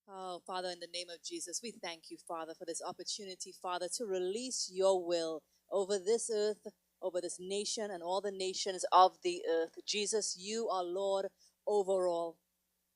Oh, Father, in the name of Jesus, we thank you, Father, for this opportunity, Father, to release your will over this earth, over this nation, and all the nations of the earth. Jesus, you are Lord over all.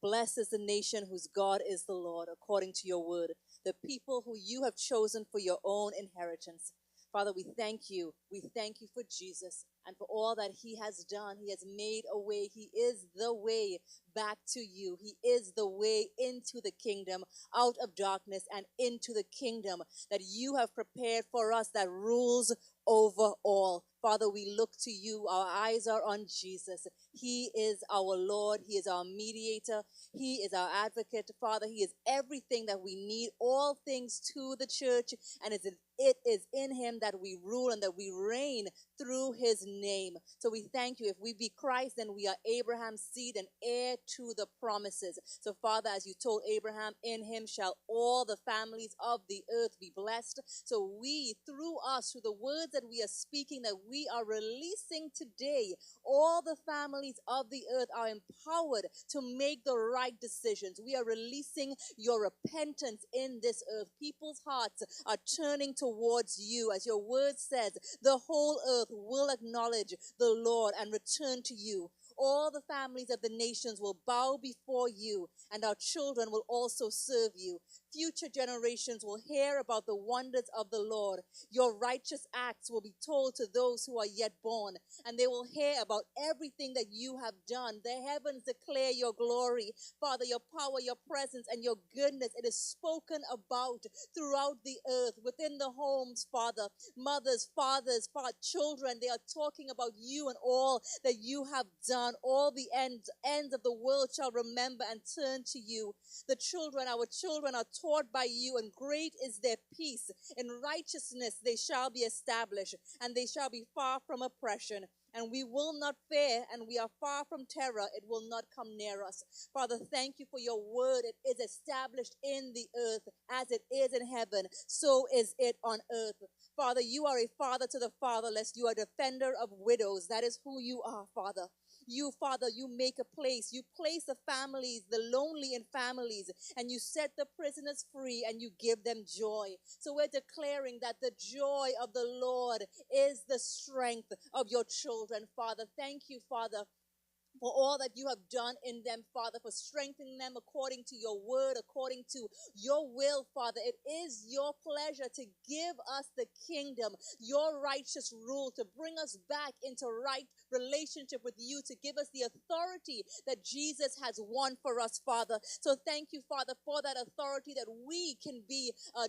Blessed is the nation whose God is the Lord, according to your word, the people who you have chosen for your own inheritance. Father, we thank you. We thank you for Jesus and for all that he has done. He has made a way. He is the way back to you. He is the way into the kingdom, out of darkness and into the kingdom that you have prepared for us that rules over all. Father, we look to you. Our eyes are on Jesus. He is our Lord. He is our mediator. He is our advocate. Father, he is everything that we need, all things to the church. And it is in him that we rule and that we reign through his name. So we thank you. If we be Christ, then we are Abraham's seed and heir to the promises. So Father, as you told Abraham, in him shall all the families of the earth be blessed. So we, through us, through the words that we are speaking, that we are releasing today, all the families of the earth are empowered to make the right decisions. We are releasing your repentance in this earth. People's hearts are turning towards you. As your word says, the whole earth will acknowledge the Lord and return to you. All the families of the nations will bow before you, and our children will also serve you. Future generations will hear about the wonders of the Lord. Your righteous acts will be told to those who are yet born, and they will hear about everything that you have done. The heavens declare your glory. Father, your power, your presence, and your goodness, it is spoken about throughout the earth, within the homes, Father. Mothers, fathers, children, they are talking about you and all that you have done. All the ends of the world shall remember and turn to you. The children, our children, are taught by you, and great is their peace. In righteousness they shall be established, and they shall be far from oppression. And we will not fear, and we are far from terror. It will not come near us. Father, thank you for your word. It is established in the earth as it is in heaven. So is it on earth. Father, you are a father to the fatherless. You are a defender of widows. That is who you are, Father. You, Father, you make a place. You place the families, the lonely in families, and you set the prisoners free, and you give them joy. So we're declaring that the joy of the Lord is the strength of your children, Father. Thank you, Father, for all that you have done in them, Father, for strengthening them according to your word, according to your will, Father. It is your pleasure to give us the kingdom, your righteous rule, to bring us back into right relationship with you, to give us the authority that Jesus has won for us, Father. So thank you, Father, for that authority, that we can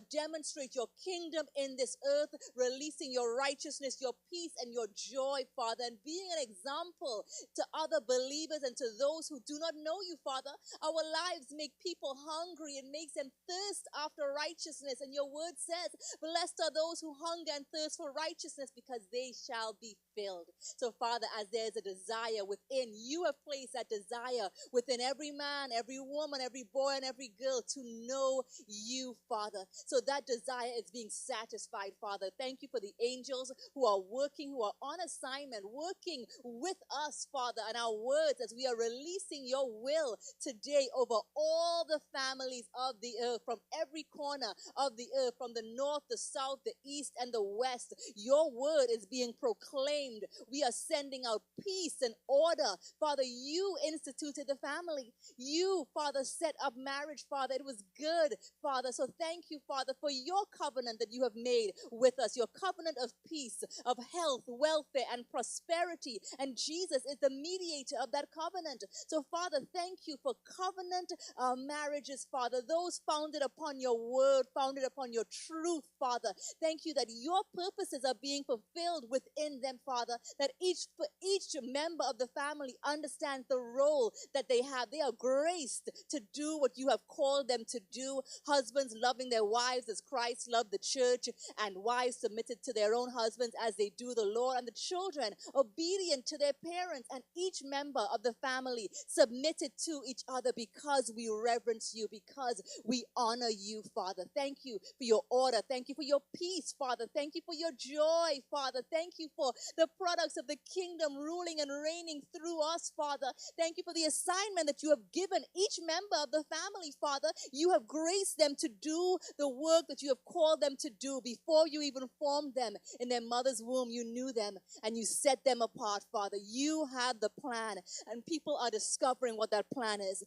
demonstrate your kingdom in this earth, releasing your righteousness, your peace, and your joy, Father, and being an example to other believers and to those who do not know you, Father. Our lives make people hungry. It makes them thirst after righteousness. And your word says, blessed are those who hunger and thirst for righteousness, because they shall be filled. So, Father, as there's a desire within, you have placed that desire within every man, every woman, every boy, and every girl to know you, Father. So that desire is being satisfied, Father. Thank you for the angels who are working, who are on assignment, working with us, Father, and our words as we are releasing your will today over all the families of the earth, from every corner of the earth, from the north, the south, the east, and the west. Your word is being proclaimed. We are sending out peace and order. Father, you instituted the family. You, Father, set up marriage, Father. It was good, Father. So thank you, Father, for your covenant that you have made with us, your covenant of peace, of health, welfare, and prosperity. And Jesus is the mediator of that covenant. So, Father, thank you for covenant marriages, Father, those founded upon your word, founded upon your truth, Father. Thank you that your purposes are being fulfilled within them, Father, that each member of the family understands the role that they have. They are graced to do what you have called them to do. Husbands loving their wives as Christ loved the church, and wives submitted to their own husbands as they do the Lord, and the children obedient to their parents, and each member member of the family submitted to each other because we reverence you, because we honor you, Father. Thank you for your order. Thank you for your peace, Father. Thank you for your joy, Father. Thank you for the products of the kingdom ruling and reigning through us, Father. Thank you for the assignment that you have given each member of the family, Father. You have graced them to do the work that you have called them to do. Before you even formed them in their mother's womb, you knew them and you set them apart, Father. You had the plan, and people are discovering what that plan is.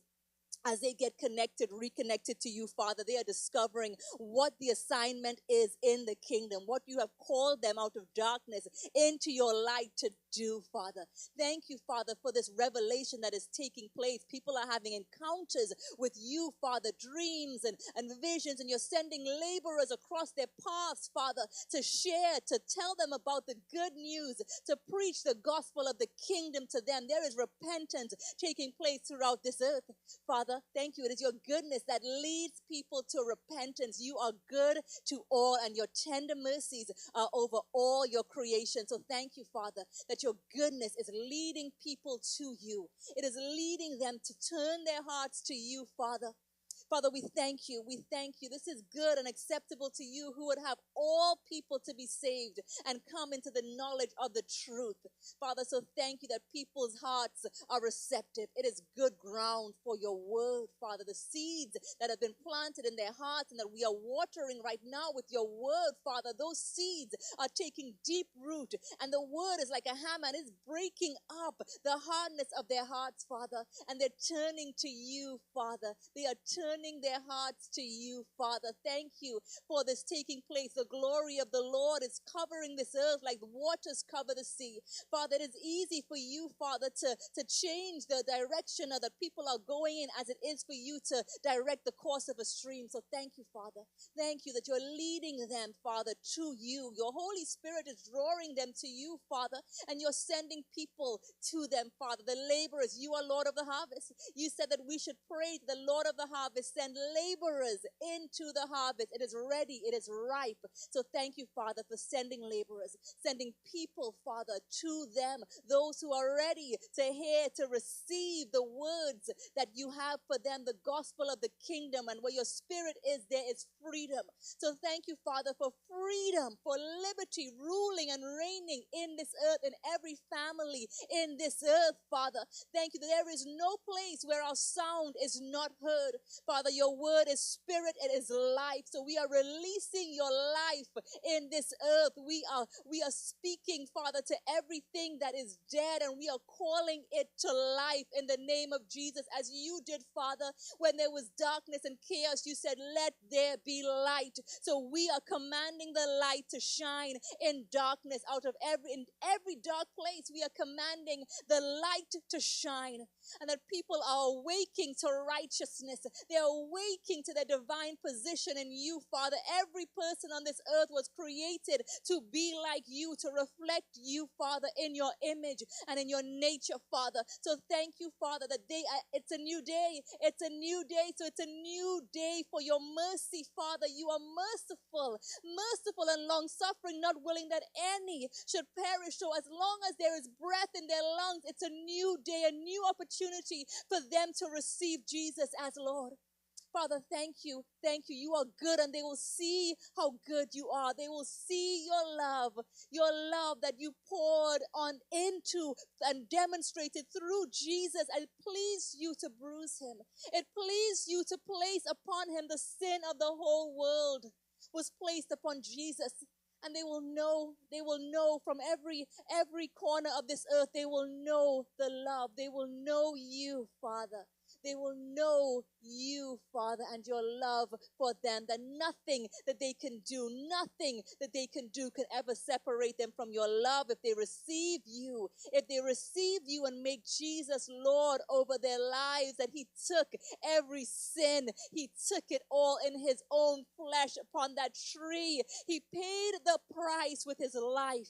As they get connected, reconnected to you, Father, they are discovering what the assignment is in the kingdom, what you have called them out of darkness into your light to do, Father. Thank you, Father, for this revelation that is taking place. People are having encounters with you, Father, dreams and visions, and you're sending laborers across their paths, Father, to share, to tell them about the good news, to preach the gospel of the kingdom to them. There is repentance taking place throughout this earth, Father. Thank you. It is your goodness that leads people to repentance. You are good to all, and your tender mercies are over all your creation. So thank you, Father, that your goodness is leading people to you. It is leading them to turn their hearts to you, Father. Father, we thank you. We thank you. This is good and acceptable to you, who would have all people to be saved and come into the knowledge of the truth. Father, so thank you that people's hearts are receptive. It is good ground for your word, Father. The seeds that have been planted in their hearts and that we are watering right now with your word, Father, those seeds are taking deep root, and the word is like a hammer and it's breaking up the hardness of their hearts, Father, and they're turning to you, Father. They are turning their hearts to you, Father. Thank you for this taking place. The glory of the Lord is covering this earth like the waters cover the sea. Father, it is easy for you, Father, to change the direction that people are going in as it is for you to direct the course of a stream. So thank you, Father. Thank you that you're leading them, Father, to you. Your Holy Spirit is drawing them to you, Father, and you're sending people to them, Father. The laborers, you are Lord of the harvest. You said that we should pray to the Lord of the harvest, send laborers into the harvest. It is ready, it is ripe. So thank you, Father, for sending laborers, sending people, Father, to them, those who are ready to hear, to receive the words that you have for them, the gospel of the kingdom. And where your spirit is, there is freedom. So thank you, Father, for freedom, for liberty, ruling and reigning in this earth, in every family in this earth, Father. Thank you that there is no place where our sound is not heard. Father, your word is spirit, it is life. So we are releasing your life in this earth. We are speaking, Father, to everything that is dead, and we are calling it to life in the name of Jesus, as you did, Father, when there was darkness and chaos. You said, let there be light. So we are commanding the light to shine in darkness. In every dark place, we are commanding the light to shine, and that people are awaking to righteousness. They're awaking to their divine position in you, Father. Every person on this earth was created to be like you, to reflect you, Father, in your image and in your nature, Father. So thank you, Father, that it's a new day. It's a new day. So it's a new day for your mercy, Father. You are merciful, merciful and long-suffering, not willing that any should perish. So as long as there is breath in their lungs, it's a new day, a new opportunity for them to receive Jesus as Lord. Father, thank you. Thank you. You are good, and they will see how good you are. They will see your love that you poured on into and demonstrated through Jesus. And it pleased you to bruise him. It pleased you to place upon him the sin of the whole world was placed upon Jesus. And they will know from every corner of this earth, they will know the love. They will know you, Father. They will know you, Father, and your love for them, that nothing that they can do can ever separate them from your love if they receive you. If they receive you and make Jesus Lord over their lives, that he took every sin. He took it all in his own flesh upon that tree. He paid the price with his life.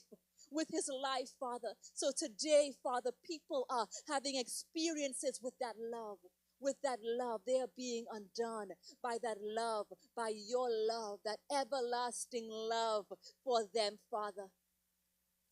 Father. So today, Father, people are having experiences with that love. With that love, they are being undone by that love, by your love, that everlasting love for them, Father.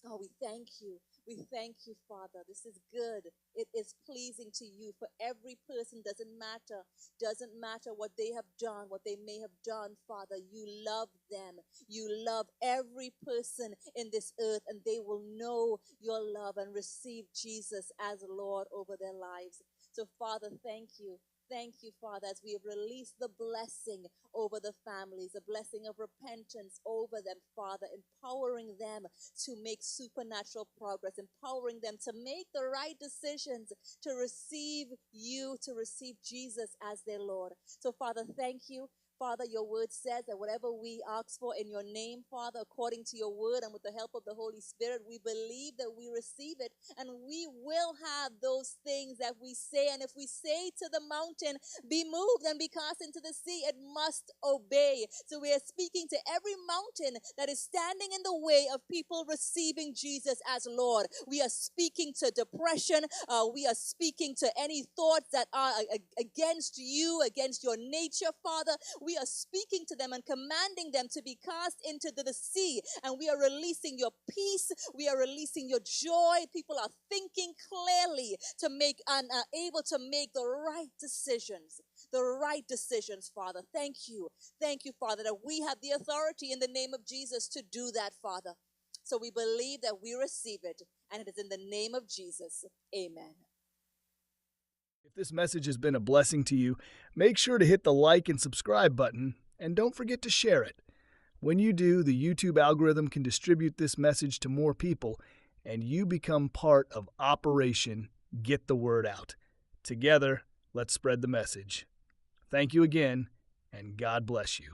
Oh, we thank you. We thank you, Father. This is good. It is pleasing to you for every person. Doesn't matter what they have done, what they may have done, Father. You love them. You love every person in this earth, and they will know your love and receive Jesus as Lord over their lives. So, Father, thank you. Thank you, Father, as we have released the blessing over the families, a blessing of repentance over them, Father, empowering them to make supernatural progress, empowering them to make the right decisions, to receive you, to receive Jesus as their Lord. So, Father, thank you. Father, your word says that whatever we ask for in your name, Father, according to your word and with the help of the Holy Spirit, we believe that we receive it, and we will have those things that we say. And if we say to the mountain, be moved and be cast into the sea, it must obey. So we are speaking to every mountain that is standing in the way of people receiving Jesus as Lord. We are speaking to depression. We are speaking to any thoughts that are against you, against your nature, Father. We are speaking to them and commanding them to be cast into the sea. And we are releasing your peace. We are releasing your joy. People are thinking clearly to make and are able to make the right decisions. The right decisions, Father. Thank you. Thank you, Father, that we have the authority in the name of Jesus to do that, Father. So we believe that we receive it. And it is in the name of Jesus. Amen. If this message has been a blessing to you, make sure to hit the like and subscribe button, and don't forget to share it. When you do, the YouTube algorithm can distribute this message to more people, and you become part of Operation Get the Word Out. Together, let's spread the message. Thank you again, and God bless you.